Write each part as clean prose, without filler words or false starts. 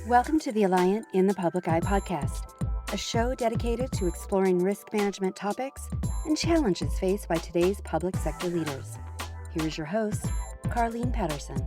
Welcome to the Alliant in the Public Eye podcast, a show dedicated to exploring risk management topics and challenges faced by today's public sector leaders. Here is your host, Carleen Patterson.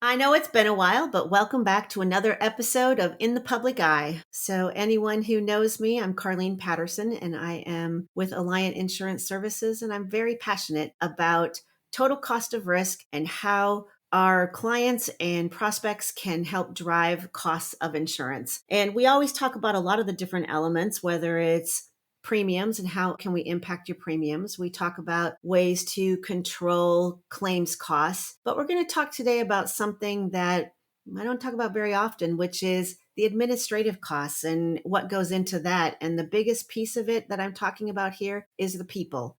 I know it's been a while, but welcome back to another episode of In the Public Eye. So anyone who knows me, I'm Carleen Patterson, and I am with Alliant Insurance Services, and I'm very passionate about total cost of risk and how our clients and prospects can help drive costs of insurance. And we always talk about a lot of the different elements, whether it's premiums and how can we impact your premiums. We talk about ways to control claims costs, but we're going to talk today about something that I don't talk about very often, which is the administrative costs and what goes into that. And the biggest piece of it that I'm talking about here is the people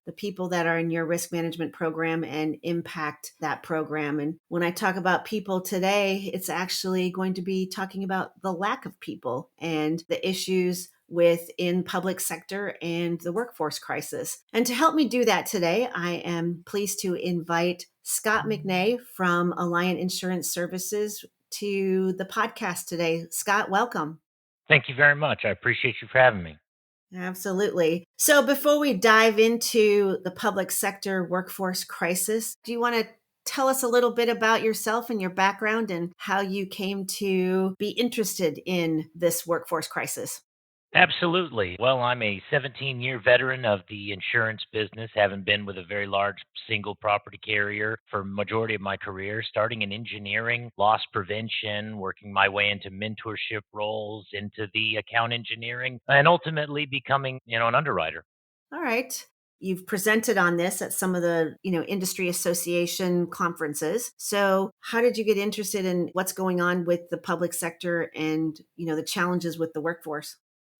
that are in your risk management program and impact that program. And when I talk about people today, it's actually going to be talking about the lack of people and the issues within public sector and the workforce crisis. And to help me do that today, I am pleased to invite Scott McNea from Alliant Insurance Services to the podcast today. Scott, welcome. Thank you very much. I appreciate you for having me. Absolutely. So before we dive into the public sector workforce crisis, do you want to tell us a little bit about yourself and your background and how you came to be interested in this workforce crisis? Absolutely. Well, I'm a 17-year veteran of the insurance business, having been with a very large single property carrier for majority of my career, starting in engineering, loss prevention, working my way into mentorship roles, into the account engineering, and ultimately becoming, an underwriter. All right. You've presented on this at some of the, industry association conferences. So how did you get interested in what's going on with the public sector and, the challenges with the workforce?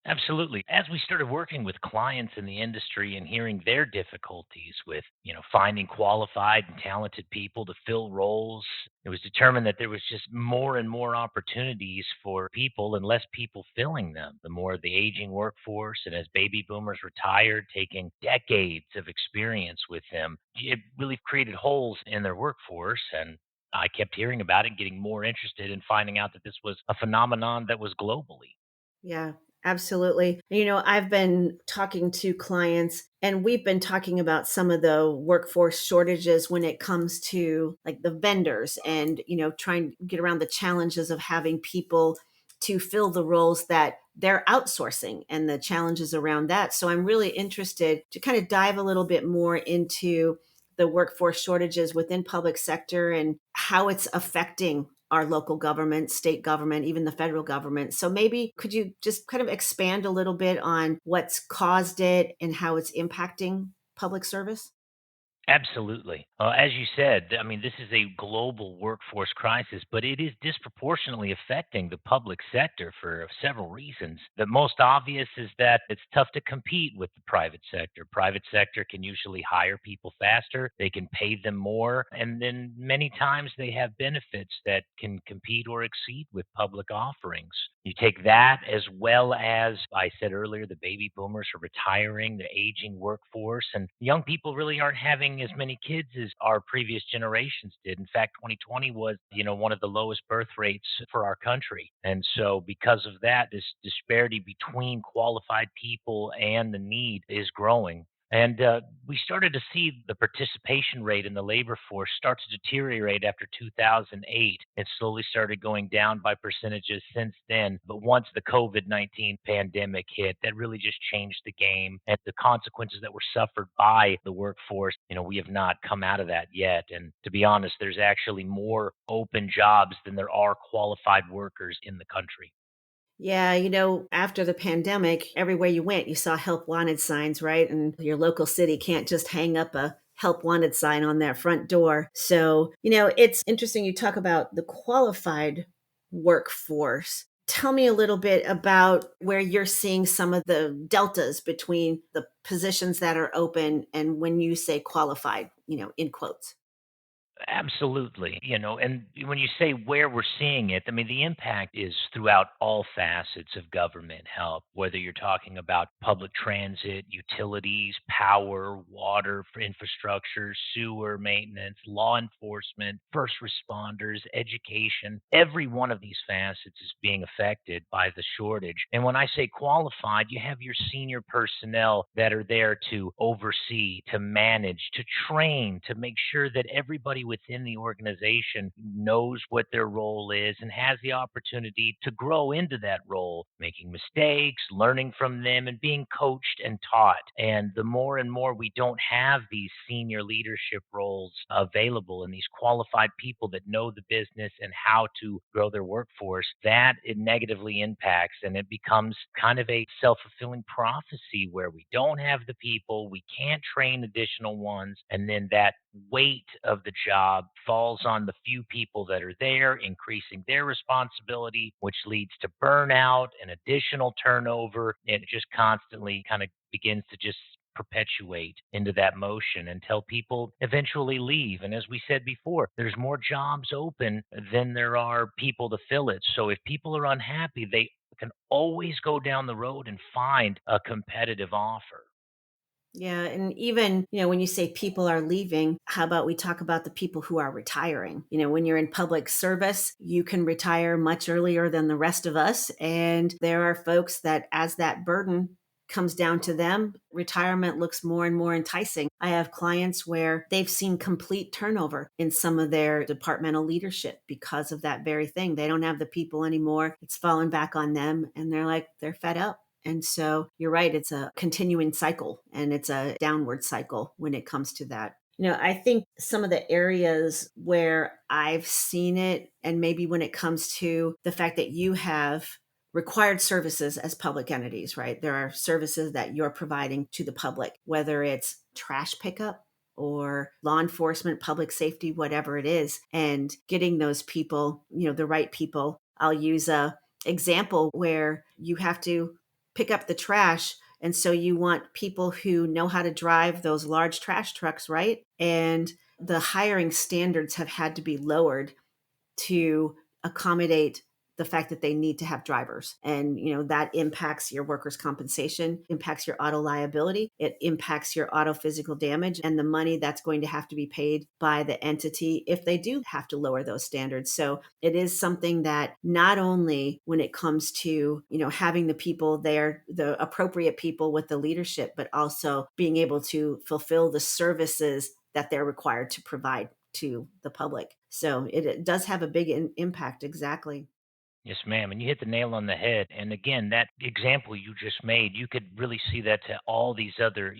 Absolutely. As we started working with clients in the industry and hearing their difficulties with, finding qualified and talented people to fill roles, it was determined that there was just more and more opportunities for people and less people filling them. The more the aging workforce, and as baby boomers retired, taking decades of experience with them, it really created holes in their workforce. And I kept hearing about it, getting more interested in finding out that this was a phenomenon that was globally. Yeah, absolutely. I've been talking to clients and we've been talking about some of the workforce shortages when it comes to like the vendors and, trying to get around the challenges of having people to fill the roles that they're outsourcing and the challenges around that. So I'm really interested to kind of dive a little bit more into the workforce shortages within public sector and how it's affecting our local government, state government, even the federal government. So maybe could you just kind of expand a little bit on what's caused it and how it's impacting public service? Absolutely. As you said, I mean, this is a global workforce crisis, but it is disproportionately affecting the public sector for several reasons. The most obvious is that it's tough to compete with the private sector. Private sector can usually hire people faster, they can pay them more, and then many times they have benefits that can compete or exceed with public offerings. You take that as well as I said earlier, the baby boomers are retiring, the aging workforce, and young people really aren't having as many kids as our previous generations did. In fact, 2020 was, one of the lowest birth rates for our country. And so because of that, this disparity between qualified people and the need is growing. And we started to see the participation rate in the labor force start to deteriorate after 2008. It slowly started going down by percentages since then. But once the COVID-19 pandemic hit, that really just changed the game. And the consequences that were suffered by the workforce, we have not come out of that yet. And to be honest, there's actually more open jobs than there are qualified workers in the country. Yeah, after the pandemic, everywhere you went, you saw help wanted signs, right? And your local city can't just hang up a help wanted sign on their front door. So, it's interesting you talk about the qualified workforce. Tell me a little bit about where you're seeing some of the deltas between the positions that are open and when you say qualified, in quotes. Absolutely. And when you say where we're seeing it, I mean, the impact is throughout all facets of government help, whether you're talking about public transit, utilities, power, water for infrastructure, sewer maintenance, law enforcement, first responders, education. Every one of these facets is being affected by the shortage. And when I say qualified, you have your senior personnel that are there to oversee, to manage, to train, to make sure that everybody within the organization knows what their role is and has the opportunity to grow into that role, making mistakes, learning from them, and being coached and taught. And the more and more we don't have these senior leadership roles available and these qualified people that know the business and how to grow their workforce, that it negatively impacts and it becomes kind of a self fulfilling prophecy where we don't have the people, we can't train additional ones, and then that weight of the job falls on the few people that are there, increasing their responsibility, which leads to burnout and additional turnover. And it just constantly kind of begins to just perpetuate into that motion until people eventually leave. And as we said before, there's more jobs open than there are people to fill it. So if people are unhappy, they can always go down the road and find a competitive offer. Yeah. And even, when you say people are leaving, how about we talk about the people who are retiring? When you're in public service, you can retire much earlier than the rest of us. And there are folks that, as that burden comes down to them, retirement looks more and more enticing. I have clients where they've seen complete turnover in some of their departmental leadership because of that very thing. They don't have the people anymore. It's fallen back on them. And they're fed up. And so you're right, it's a continuing cycle and it's a downward cycle when it comes to that. I think some of the areas where I've seen it, and maybe when it comes to the fact that you have required services as public entities, right? There are services that you're providing to the public, whether it's trash pickup or law enforcement, public safety, whatever it is, and getting those people, the right people. I'll use a example where you have to pick up the trash. And so you want people who know how to drive those large trash trucks, right? And the hiring standards have had to be lowered to accommodate the fact that they need to have drivers. And, that impacts your workers' compensation, impacts your auto liability, it impacts your auto physical damage and the money that's going to have to be paid by the entity if they do have to lower those standards. So it is something that not only when it comes to, having the people there, the appropriate people with the leadership, but also being able to fulfill the services that they're required to provide to the public. So it does have a big impact. Exactly. Yes, ma'am. And you hit the nail on the head. And again, that example you just made, you could really see that to all these other,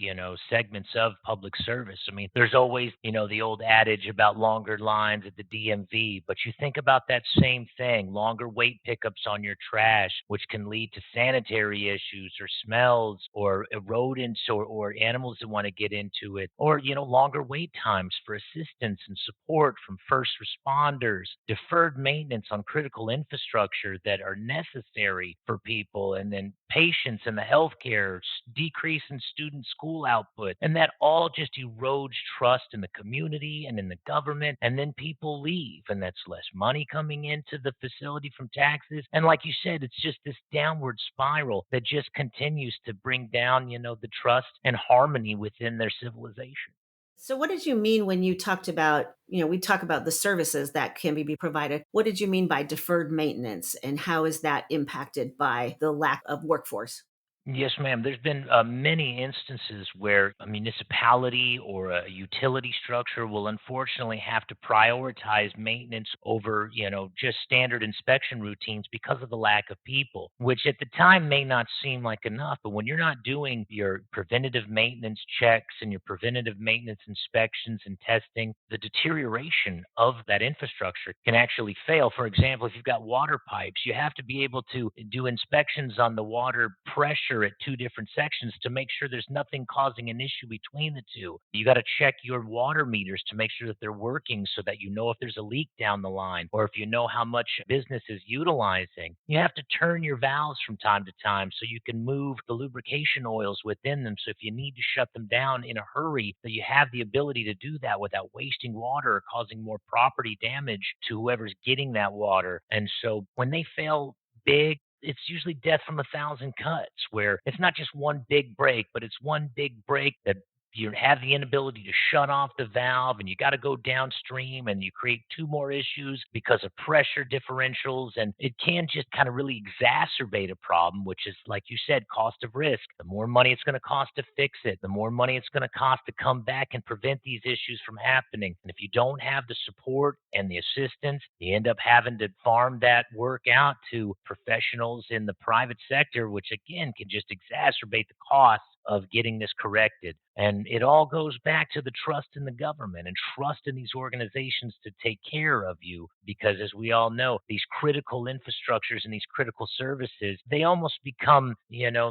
segments of public service. I mean, there's always, the old adage about longer lines at the DMV, but you think about that same thing, longer wait pickups on your trash, which can lead to sanitary issues or smells or rodents or animals that want to get into it, or, longer wait times for assistance and support from first responders, deferred maintenance on critical infrastructure that are necessary for people, and then patients in the healthcare, decrease in student school output. And that all just erodes trust in the community and in the government. And then people leave, and that's less money coming into the facility from taxes. And like you said, it's just this downward spiral that just continues to bring down, the trust and harmony within their civilization. So what did you mean when you talked about, we talk about the services that can be provided. What did you mean by deferred maintenance and how is that impacted by the lack of workforce? Yes, ma'am. There's been many instances where a municipality or a utility structure will unfortunately have to prioritize maintenance over, just standard inspection routines because of the lack of people, which at the time may not seem like enough. But when you're not doing your preventative maintenance checks and your preventative maintenance inspections and testing, the deterioration of that infrastructure can actually fail. For example, if you've got water pipes, you have to be able to do inspections on the water pressure pressure at two different sections to make sure there's nothing causing an issue between the two. You got to check your water meters to make sure that they're working so that you know if there's a leak down the line or if you know how much business is utilizing. You have to turn your valves from time to time so you can move the lubrication oils within them. So if you need to shut them down in a hurry, that you have the ability to do that without wasting water or causing more property damage to whoever's getting that water. And so when they fail big, it's usually death from a thousand cuts, where it's not just one big break, but it's one big break that you have the inability to shut off the valve and you got to go downstream and you create two more issues because of pressure differentials. And it can just kind of really exacerbate a problem, which is, like you said, cost of risk. The more money it's going to cost to fix it, the more money it's going to cost to come back and prevent these issues from happening. And if you don't have the support and the assistance, you end up having to farm that work out to professionals in the private sector, which again can just exacerbate the costs of getting this corrected. And it all goes back to the trust in the government and trust in these organizations to take care of you. Because as we all know, these critical infrastructures and these critical services, they almost become,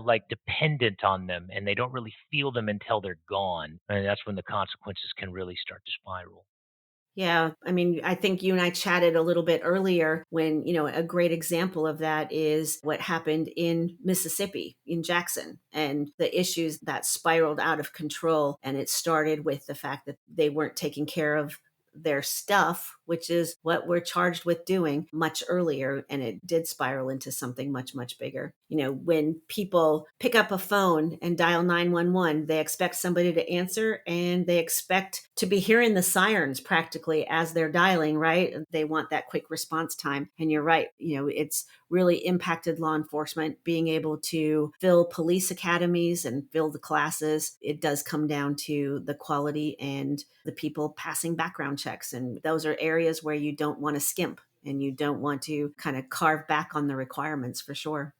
like dependent on them and they don't really feel them until they're gone. And that's when the consequences can really start to spiral. Yeah, I mean, I think you and I chatted a little bit earlier when, a great example of that is what happened in Mississippi, in Jackson, and the issues that spiraled out of control. And it started with the fact that they weren't taking care of their stuff, which is what we're charged with doing, much earlier. And it did spiral into something much, much bigger. When people pick up a phone and dial 911, they expect somebody to answer and they expect to be hearing the sirens practically as they're dialing, right? They want that quick response time. And you're right, it's really impacted law enforcement being able to fill police academies and fill the classes. It does come down to the quality and the people passing background checks. And those are areas where you don't want to skimp and you don't want to kind of carve back on the requirements for sure.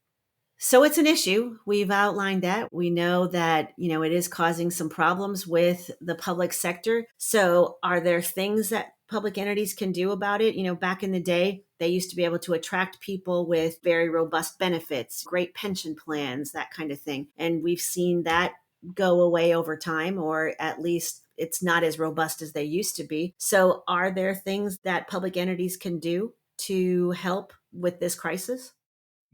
So it's an issue. We've outlined that. We know that, it is causing some problems with the public sector. So are there things that public entities can do about it? Back in the day, they used to be able to attract people with very robust benefits, great pension plans, that kind of thing. And we've seen that go away over time, or at least it's not as robust as they used to be. So are there things that public entities can do to help with this crisis?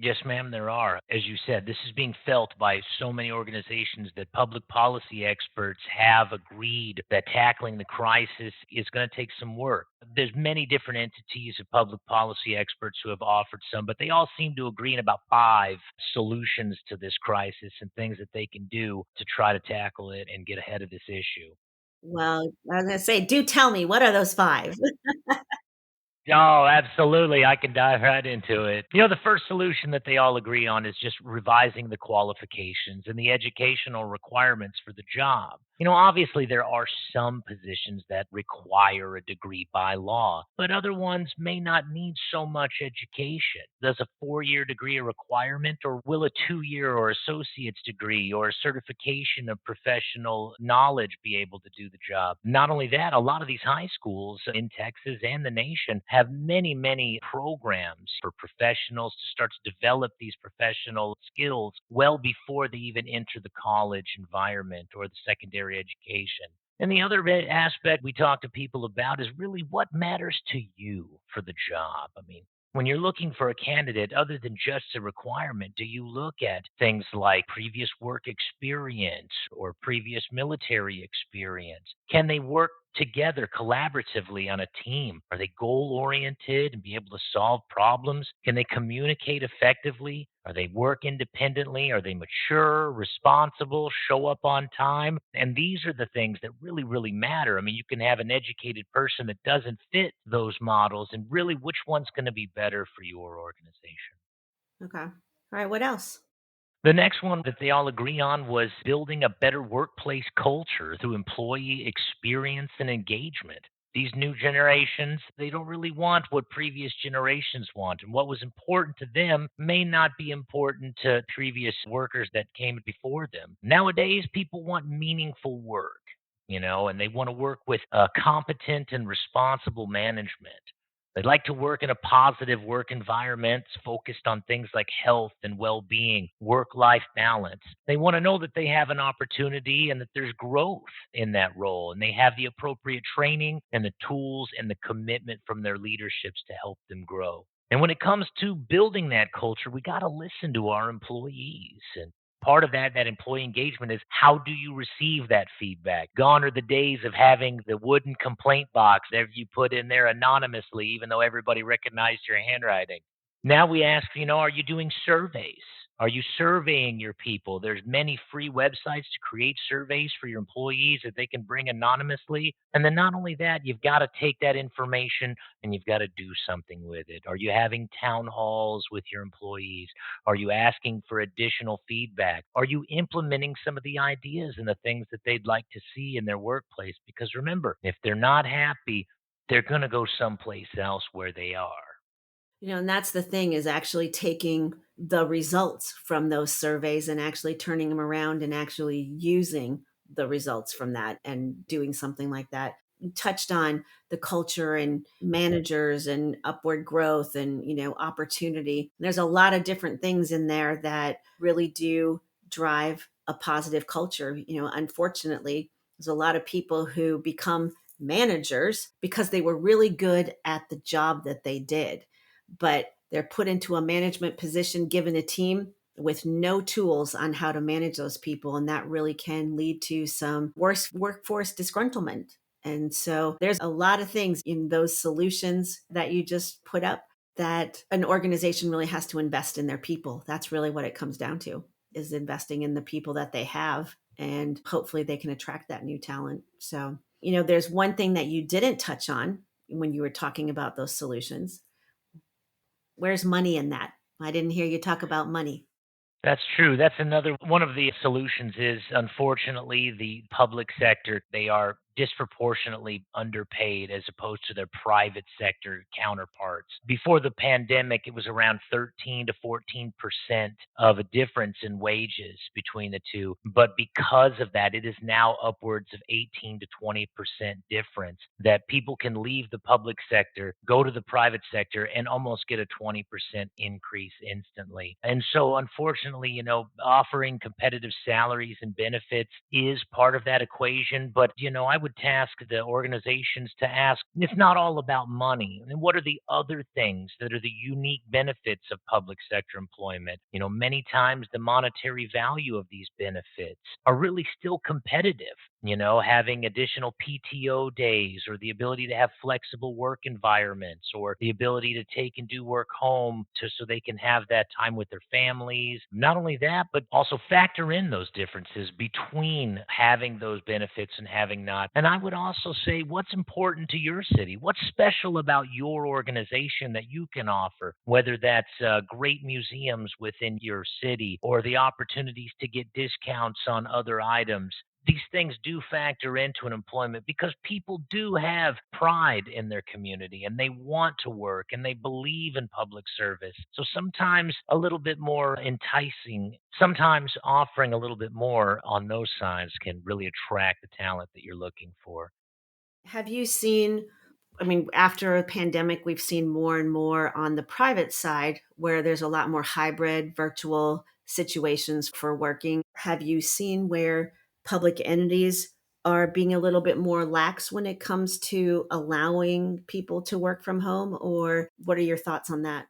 Yes, ma'am, there are. As you said, this is being felt by so many organizations that public policy experts have agreed that tackling the crisis is going to take some work. There's many different entities of public policy experts who have offered some, but they all seem to agree in about five solutions to this crisis and things that they can do to try to tackle it and get ahead of this issue. Well, I was going to say, do tell me, what are those five? Oh, absolutely. I can dive right into it. The first solution that they all agree on is just revising the qualifications and the educational requirements for the job. Obviously, there are some positions that require a degree by law, but other ones may not need so much education. Does a 4-year degree a requirement, or will a 2-year or associate's degree or a certification of professional knowledge be able to do the job? Not only that, a lot of these high schools in Texas and the nation have many, many programs for professionals to start to develop these professional skills well before they even enter the college environment or the secondary education. And the other aspect we talk to people about is really what matters to you for the job. I mean, when you're looking for a candidate, other than just a requirement, do you look at things like previous work experience or previous military experience? Can they work together collaboratively on a team? Are they goal oriented and be able to solve problems? Can they communicate effectively? Are they work independently? Are they mature, responsible, show up on time? And these are the things that really, really matter. I mean, you can have an educated person that doesn't fit those models, and really, which one's going to be better for your organization? Okay. All right. What else? The next one that they all agree on was building a better workplace culture through employee experience and engagement. These new generations, they don't really want what previous generations want. And what was important to them may not be important to previous workers that came before them. Nowadays, people want meaningful work, and they want to work with competent and responsible management. They like to work in a positive work environment focused on things like health and well being, work life balance. They want to know that they have an opportunity and that there's growth in that role, and they have the appropriate training and the tools and the commitment from their leaderships to help them grow. And when it comes to building that culture, we got to listen to our employees. And part of that employee engagement is, how do you receive that feedback? Gone are the days of having the wooden complaint box that you put in there anonymously, even though everybody recognized your handwriting. Now we ask, are you doing surveys? Are you surveying your people? There's many free websites to create surveys for your employees that they can bring anonymously. And then not only that, you've got to take that information and you've got to do something with it. Are you having town halls with your employees? Are you asking for additional feedback? Are you implementing some of the ideas and the things that they'd like to see in their workplace? Because remember, if they're not happy, they're going to go someplace else where they are. And that's the thing, is actually taking the results from those surveys and actually turning them around and actually using the results from that and doing something like that. You touched on the culture and managers and upward growth and, opportunity. There's a lot of different things in there that really do drive a positive culture. Unfortunately, there's a lot of people who become managers because they were really good at the job that they did, but they're put into a management position, given a team with no tools on how to manage those people. And that really can lead to some worse workforce disgruntlement. And so there's a lot of things in those solutions that you just put up that an organization really has to invest in their people. That's really what it comes down to, is investing in the people that they have. And hopefully they can attract that new talent. So, there's one thing that you didn't touch on when you were talking about those solutions. Where's money in that? I didn't hear you talk about money. That's true. That's another one of the solutions is, unfortunately, the public sector, they are disproportionately underpaid as opposed to their private sector counterparts. Before the pandemic, it was around 13 to 14% of a difference in wages between the two. But because of that, it is now upwards of 18 to 20% difference, that people can leave the public sector, go to the private sector, and almost get a 20% increase instantly. And so, unfortunately, offering competitive salaries and benefits is part of that equation. But, I would task the organizations to ask, it's not all about money. And what are the other things that are the unique benefits of public sector employment? Many times the monetary value of these benefits are really still competitive. Having additional PTO days, or the ability to have flexible work environments, or the ability to take and do work home so they can have that time with their families. Not only that, but also factor in those differences between having those benefits and having not. And I would also say, what's important to your city? What's special about your organization that you can offer? Whether that's great museums within your city, or the opportunities to get discounts on other items. These things do factor into an employment, because people do have pride in their community and they want to work and they believe in public service. So sometimes a little bit more enticing, sometimes offering a little bit more on those sides can really attract the talent that you're looking for. Have you seen, I mean, after a pandemic, we've seen more and more on the private side where there's a lot more hybrid virtual situations for working. Have you seen where public entities are being a little bit more lax when it comes to allowing people to work from home? Or what are your thoughts on that?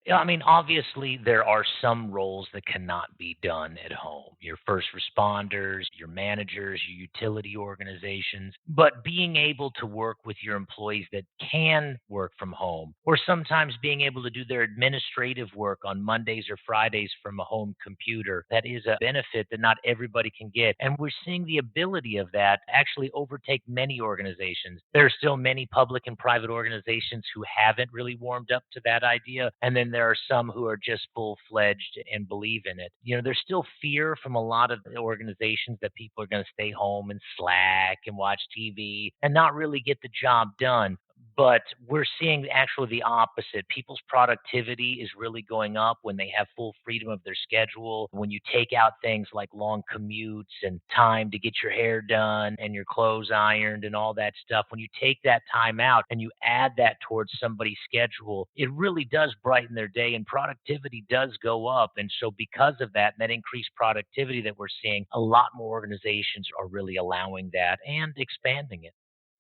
Yeah, I mean, obviously, there are some roles that cannot be done at home. Your first responders, your managers, your utility organizations. But being able to work with your employees that can work from home, or sometimes being able to do their administrative work on Mondays or Fridays from a home computer, that is a benefit that not everybody can get. And we're seeing the ability of that actually overtake many organizations. There are still many public and private organizations who haven't really warmed up to that idea. And then there are some who are just full fledged and believe in it. There's still fear from a lot of the organizations that people are going to stay home and slack and watch TV and not really get the job done. But we're seeing actually the opposite. People's productivity is really going up when they have full freedom of their schedule. When you take out things like long commutes and time to get your hair done and your clothes ironed and all that stuff, when you take that time out and you add that towards somebody's schedule, it really does brighten their day and productivity does go up. And so, because of that increased productivity that we're seeing, a lot more organizations are really allowing that and expanding it.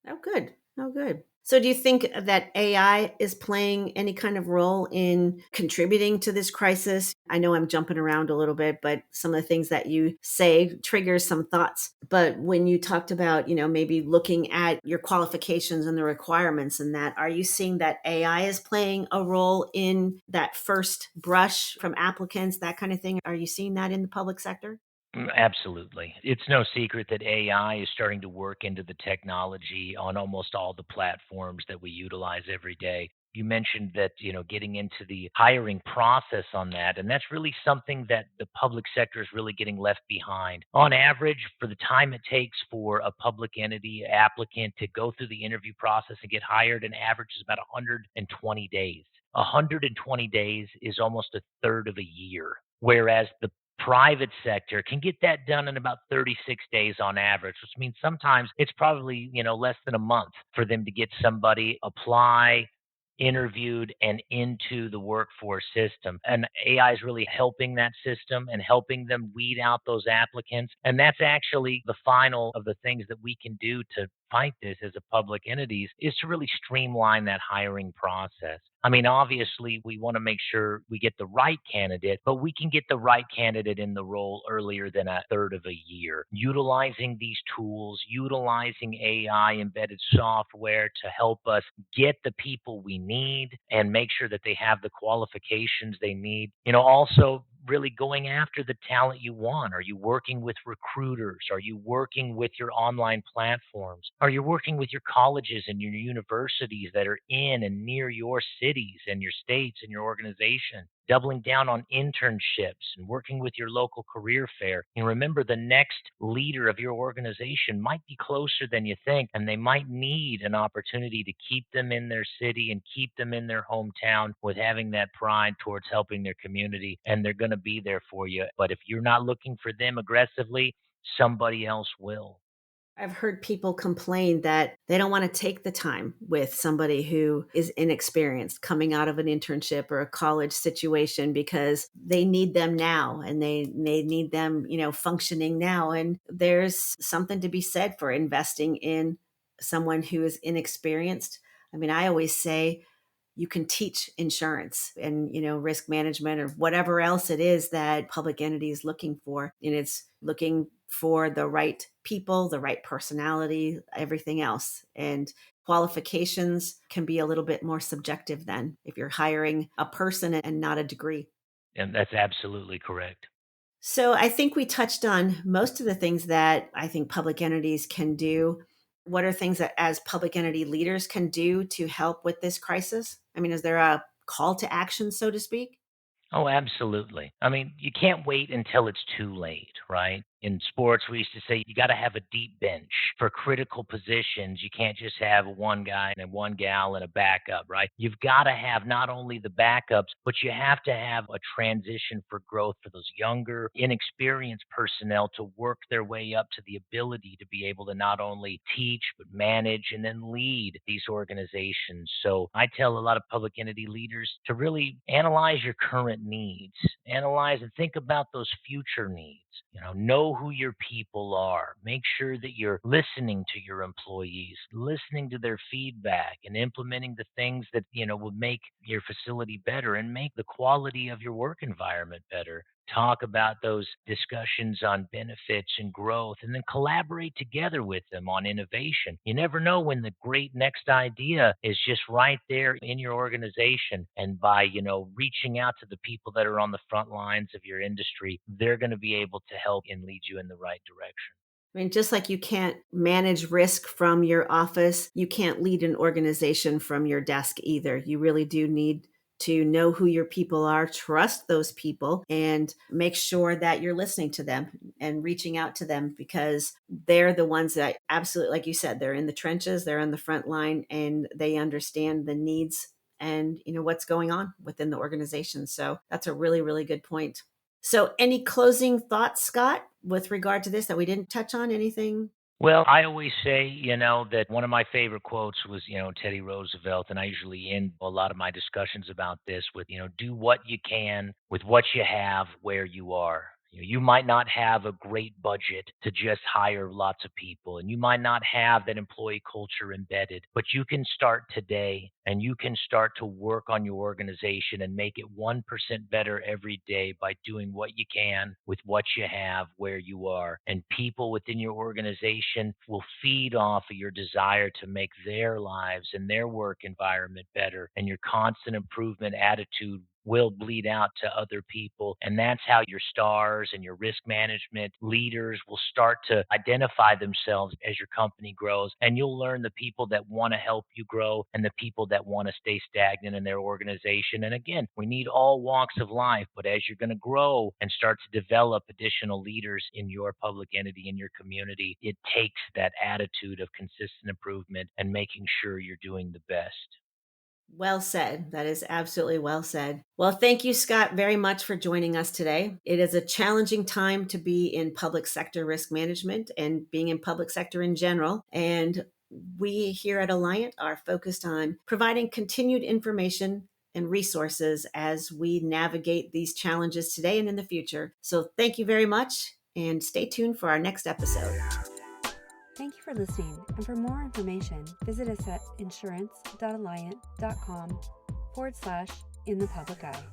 Oh, good. Oh, good. So, do you think that AI is playing any kind of role in contributing to this crisis? I know I'm jumping around a little bit, but some of the things that you say triggers some thoughts. But when you talked about, maybe looking at your qualifications and the requirements and that, are you seeing that AI is playing a role in that first brush from applicants, that kind of thing? Are you seeing that in the public sector? Absolutely. It's no secret that AI is starting to work into the technology on almost all the platforms that we utilize every day. You mentioned that, getting into the hiring process on that, and that's really something that the public sector is really getting left behind. On average, for the time it takes for a public entity applicant to go through the interview process and get hired, an average is about 120 days. 120 days is almost a third of a year. Whereas the private sector can get that done in about 36 days on average, which means sometimes it's probably, less than a month for them to get somebody apply, interviewed, and into the workforce system. And AI is really helping that system and helping them weed out those applicants. And that's actually the final of the things that we can do to fight this as a public entities is to really streamline that hiring process. I mean, obviously, we want to make sure we get the right candidate, but we can get the right candidate in the role earlier than a third of a year. Utilizing these tools, utilizing AI embedded software to help us get the people we need and make sure that they have the qualifications they need. Also really going after the talent you want. Are you working with recruiters? Are you working with your online platforms? Are you working with your colleges and your universities that are in and near your cities and your states and your organization? Doubling down on internships and working with your local career fair. And remember, the next leader of your organization might be closer than you think, and they might need an opportunity to keep them in their city and keep them in their hometown with having that pride towards helping their community. And they're going to be there for you. But if you're not looking for them aggressively, somebody else will. I've heard people complain that they don't want to take the time with somebody who is inexperienced coming out of an internship or a college situation because they need them now and they need them, functioning now. And there's something to be said for investing in someone who is inexperienced. I mean, I always say you can teach insurance and risk management or whatever else it is that public entity is looking for, and it's looking for the right people, the right personality, everything else. And qualifications can be a little bit more subjective then if you're hiring a person and not a degree. And that's absolutely correct. So I think we touched on most of the things that I think public entities can do. What are things that as public entity leaders can do to help with this crisis? I mean, is there a call to action, so to speak? Oh, absolutely. I mean, you can't wait until it's too late, right? In sports, we used to say you got to have a deep bench for critical positions. You can't just have one guy and one gal and a backup, right? You've got to have not only the backups, but you have to have a transition for growth for those younger, inexperienced personnel to work their way up to the ability to be able to not only teach, but manage and then lead these organizations. So I tell a lot of public entity leaders to really analyze your current needs, analyze and think about those future needs. Know who your people are. Make sure that you're listening to your employees, listening to their feedback, and implementing the things that, will make your facility better and make the quality of your work environment better. Talk about those discussions on benefits and growth, and then collaborate together with them on innovation. You never know when the great next idea is just right there in your organization. And by, reaching out to the people that are on the front lines of your industry, they're going to be able to help and lead you in the right direction. I mean, just like you can't manage risk from your office, you can't lead an organization from your desk either. You really do need to know who your people are, trust those people, and make sure that you're listening to them and reaching out to them, because they're the ones that absolutely, like you said, they're in the trenches, they're on the front line, and they understand the needs and what's going on within the organization. So that's a really, really good point. So any closing thoughts, Scott, with regard to this that we didn't touch on? Anything? Well, I always say, that one of my favorite quotes was, Teddy Roosevelt, and I usually end a lot of my discussions about this with, do what you can with what you have where you are. You might not have a great budget to just hire lots of people, and you might not have that employee culture embedded, but you can start today and you can start to work on your organization and make it 1% better every day by doing what you can with what you have where you are. And people within your organization will feed off of your desire to make their lives and their work environment better. And your constant improvement attitude will bleed out to other people. And that's how your stars and your risk management leaders will start to identify themselves as your company grows. And you'll learn the people that want to help you grow and the people that want to stay stagnant in their organization. And again, we need all walks of life, but as you're going to grow and start to develop additional leaders in your public entity, in your community, it takes that attitude of consistent improvement and making sure you're doing the best. Well said. That is absolutely well said. Well, thank you, Scott, very much for joining us today. It is a challenging time to be in public sector risk management and being in public sector in general. And we here at Alliant are focused on providing continued information and resources as we navigate these challenges today and in the future. So thank you very much, and stay tuned for our next episode. Thank you for listening, and for more information, visit us at insurance.alliant.com/in the public eye.